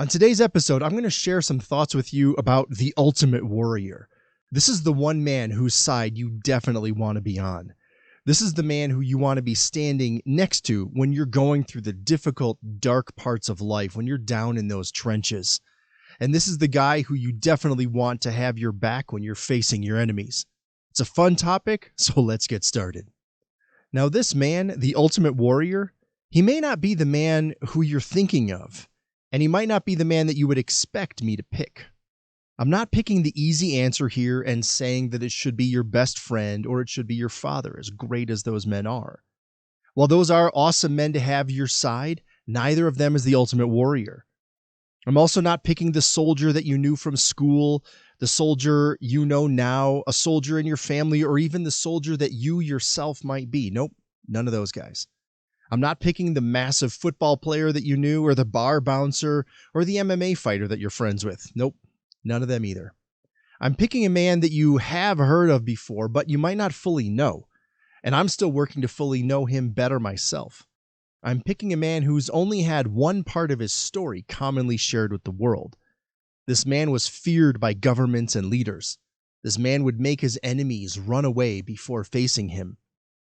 On today's episode, I'm going to share some thoughts with you about the ultimate warrior. This is the one man whose side you definitely want to be on. This is the man who you want to be standing next to when you're going through the difficult, dark parts of life, when you're down in those trenches. And this is the guy who you definitely want to have your back when you're facing your enemies. It's a fun topic, so let's get started. Now, this man, the ultimate warrior, he may not be the man who you're thinking of, and he might not be the man that you would expect me to pick. I'm not picking the easy answer here and saying that it should be your best friend or it should be your father, as great as those men are. While those are awesome men to have your side, neither of them is the ultimate warrior. I'm also not picking the soldier that you knew from school, the soldier you know now, a soldier in your family, or even the soldier that you yourself might be. Nope, none of those guys. I'm not picking the massive football player that you knew, or the bar bouncer, or the MMA fighter that you're friends with. Nope, none of them either. I'm picking a man that you have heard of before, but you might not fully know. And I'm still working to fully know him better myself. I'm picking a man who's only had one part of his story commonly shared with the world. This man was feared by governments and leaders. This man would make his enemies run away before facing him.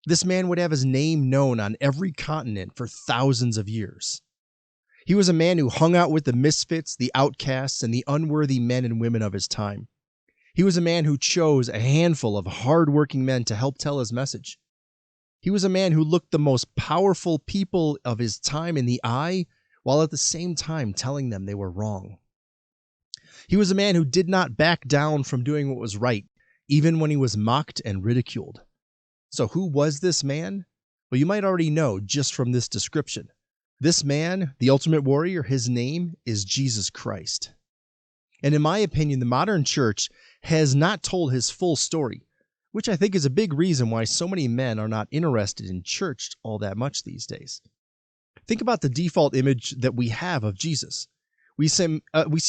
This man would have his name known on every continent for thousands of years. He was a man who hung out with the misfits, the outcasts, and the unworthy men and women of his time. He was a man who chose a handful of hard-working men to help tell his message. He was a man who looked the most powerful people of his time in the eye, while at the same time telling them they were wrong. He was a man who did not back down from doing what was right, even when he was mocked and ridiculed. So who was this man? Well, you might already know just from this description. This man, the ultimate warrior, his name is Jesus Christ. And in my opinion, the modern church has not told his full story, which I think is a big reason why so many men are not interested in church all that much these days. Think about the default image that we have of Jesus. We see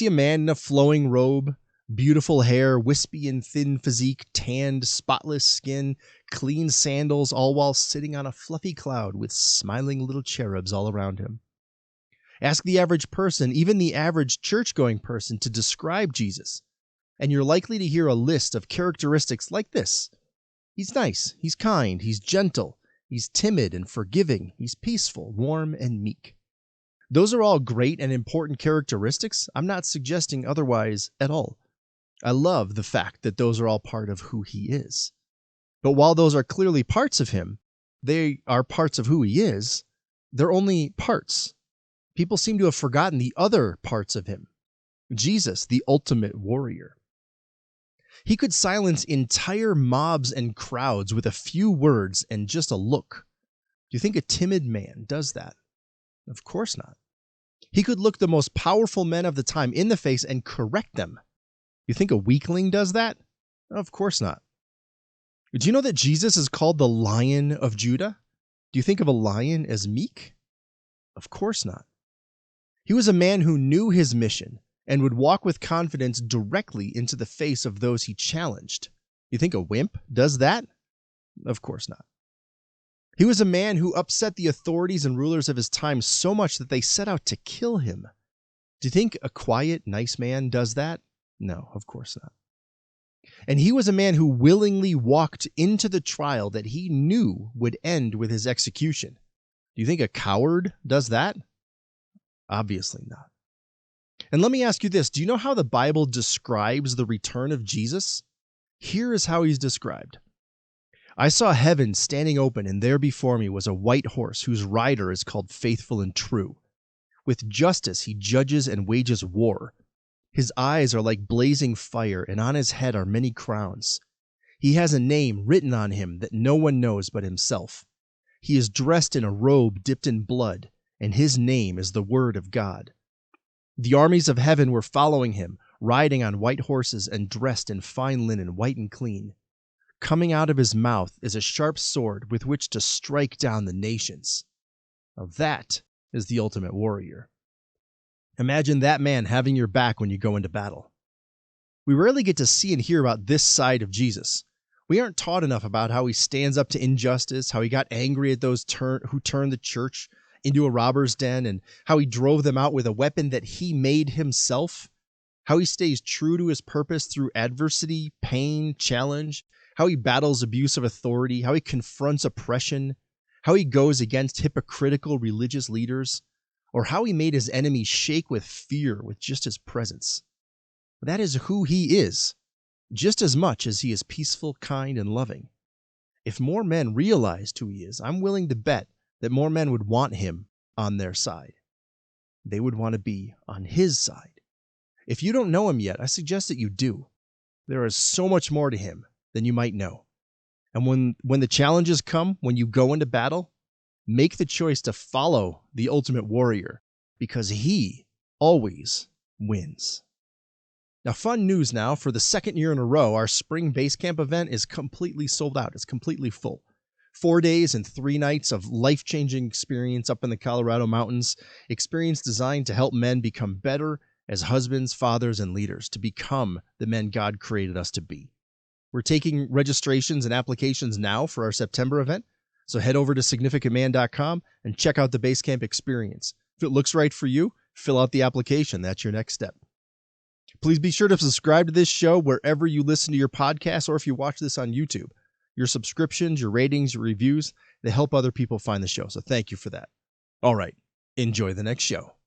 a man in a flowing robe, beautiful hair, wispy and thin physique, tanned, spotless skin, clean sandals, all while sitting on a fluffy cloud with smiling little cherubs all around him. Ask the average person, even the average church-going person, to describe Jesus, and you're likely to hear a list of characteristics like this. He's nice, he's kind, he's gentle, he's timid and forgiving, he's peaceful, warm, and meek. Those are all great and important characteristics. I'm not suggesting otherwise at all. I love the fact that those are all part of who he is. But while those are clearly parts of him, they are parts of who he is, they're only parts. People seem to have forgotten the other parts of him. Jesus, the ultimate warrior. He could silence entire mobs and crowds with a few words and just a look. Do you think a timid man does that? Of course not. He could look the most powerful men of the time in the face and correct them. You think a weakling does that? Of course not. Do you know that Jesus is called the Lion of Judah? Do you think of a lion as meek? Of course not. He was a man who knew his mission and would walk with confidence directly into the face of those he challenged. You think a wimp does that? Of course not. He was a man who upset the authorities and rulers of his time so much that they set out to kill him. Do you think a quiet, nice man does that? No, of course not. And he was a man who willingly walked into the trial that he knew would end with his execution. Do you think a coward does that? Obviously not. And let me ask you this. Do you know how the Bible describes the return of Jesus? Here is how he's described. I saw heaven standing open, and there before me was a white horse whose rider is called Faithful and True. With justice he judges and wages war. His eyes are like blazing fire, and on his head are many crowns. He has a name written on him that no one knows but himself. He is dressed in a robe dipped in blood, and his name is the Word of God. The armies of heaven were following him, riding on white horses and dressed in fine linen, white and clean. Coming out of his mouth is a sharp sword with which to strike down the nations. Now that is the ultimate warrior. Imagine that man having your back when you go into battle. We rarely get to see and hear about this side of Jesus. We aren't taught enough about how he stands up to injustice, how he got angry at those who turned the church into a robber's den, and how he drove them out with a weapon that he made himself, how he stays true to his purpose through adversity, pain, challenge, how he battles abuse of authority, how he confronts oppression, how he goes against hypocritical religious leaders, or how he made his enemies shake with fear with just his presence. That is who he is, just as much as he is peaceful, kind, and loving. If more men realized who he is, I'm willing to bet that more men would want him on their side. They would want to be on his side. If you don't know him yet, I suggest that you do. There is so much more to him than you might know. And when the challenges come, when you go into battle, make the choice to follow the ultimate warrior, because he always wins. Now, fun news now. For the second year in a row, our spring BASECAMP event is completely sold out. It's completely full. 4 days and 3 nights of life-changing experience up in the Colorado mountains. Experience designed to help men become better as husbands, fathers, and leaders, to become the men God created us to be. We're taking registrations and applications now for our September event. So head over to significantman.com and check out the BASECAMP experience. If it looks right for you, fill out the application. That's your next step. Please be sure to subscribe to this show wherever you listen to your podcast, or if you watch this on YouTube. Your subscriptions, your ratings, your reviews, they help other people find the show. So thank you for that. All right, enjoy the next show.